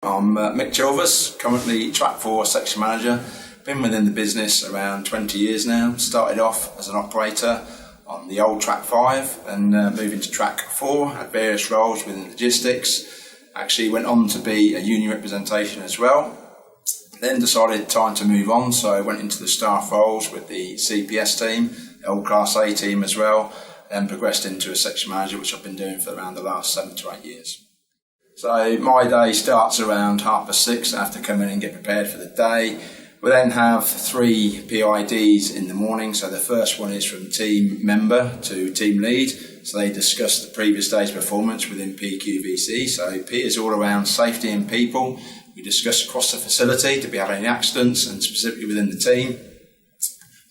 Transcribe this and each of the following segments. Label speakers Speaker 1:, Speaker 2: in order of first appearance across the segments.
Speaker 1: I'm Mick Chilvers, currently Track 4 Section Manager. Been within the business around 20 years now. Started off as an operator on the old Track 5 and moved into Track 4, had various roles within logistics. Actually went on to be a union representation as well. Then decided time to move on, so I went into the staff roles with the CPS team, the old Class A team as well, and progressed into a Section Manager, which I've been doing for around the last 7 to 8 years. So my day starts around 6:30. I have to come in and get prepared for the day. We then have 3 PIDs in the morning. So the first one is from team member to team lead. So they discuss the previous day's performance within PQVC. So P is all around safety and people. We discuss across the facility, did we have any accidents, and specifically within the team.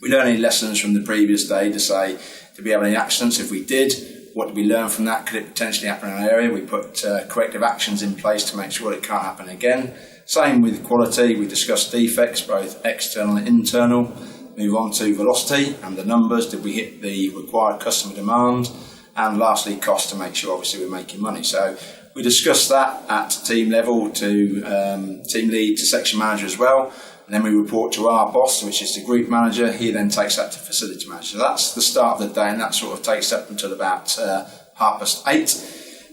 Speaker 1: We learn any lessons from the previous day to say, did we have any accidents? If we did, what did we learn from that? Could it potentially happen in an area? We put corrective actions in place to make sure it can't happen again. Same with quality. We discuss defects, both external and internal. Move on to velocity and the numbers. Did we hit the required customer demand? And lastly, cost, to make sure obviously we're making money. So we discuss that at team level to team lead to section manager as well. And then we report to our boss, which is the group manager. He then takes that to facility manager. So that's the start of the day, and that sort of takes up until about 8:30.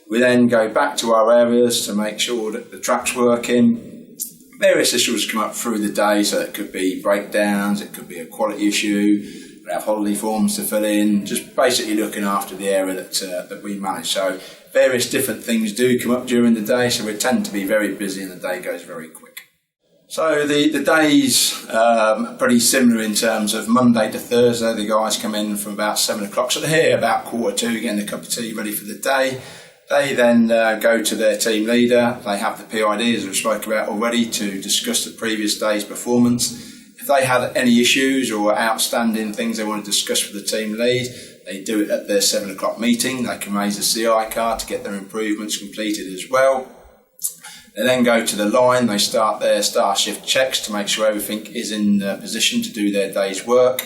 Speaker 1: We then go back to our areas to make sure that the track's working. Various issues come up through the day, so it could be breakdowns, it could be a quality issue. We have holiday forms to fill in, just basically looking after the area that we manage. So various different things do come up during the day, so we tend to be very busy and the day goes very quick. So the days pretty similar in terms of Monday to Thursday. The guys come in from about 7 o'clock, so they're here about 1:45, getting a cup of tea ready for the day. They then go to their team leader. They have the PID, as we spoke about already, to discuss the previous day's performance. If they had any issues or outstanding things they want to discuss with the team lead, they do it at their 7 o'clock meeting. They can raise a CI card to get their improvements completed as well. They then go to the line. They start their start shift checks to make sure everything is in position to do their day's work.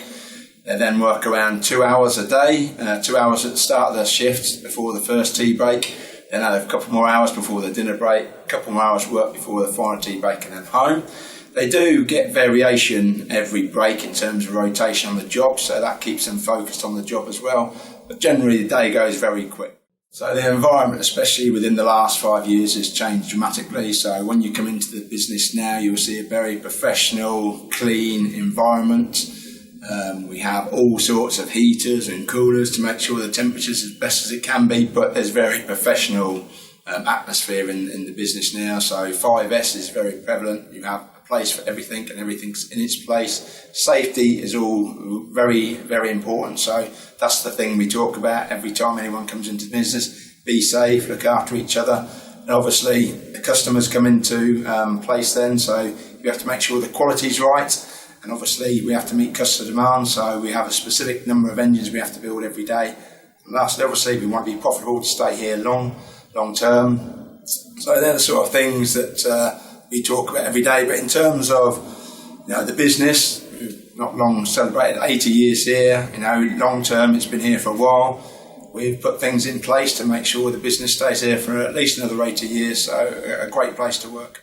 Speaker 1: They then work around 2 hours a day, 2 hours at the start of their shift before the first tea break. Then have a couple more hours before the dinner break, a couple more hours work before the final tea break, and then home. They do get variation every break in terms of rotation on the job, so that keeps them focused on the job as well. But generally the day goes very quick. So the environment, especially within the last 5 years, has changed dramatically. So when you come into the business now, you'll see a very professional, clean environment. We have all sorts of heaters and coolers to make sure the temperature's as best as it can be, but there's very professional atmosphere in the business now. So 5S is very prevalent. You have a place for everything and everything's in its place. Safety is all very, very important. So that's the thing we talk about every time anyone comes into business. Be safe, look after each other. And obviously the customers come into place then, so you have to make sure the quality's right. And obviously we have to meet customer demand, so we have a specific number of engines we have to build every day. And lastly, obviously, we want to be profitable to stay here long term. So they're the sort of things that we talk about every day. But in terms of the business, we've not long celebrated 80 years here. Long term, it's been here for a while. We've put things in place to make sure the business stays here for at least another 80 years. So a great place to work.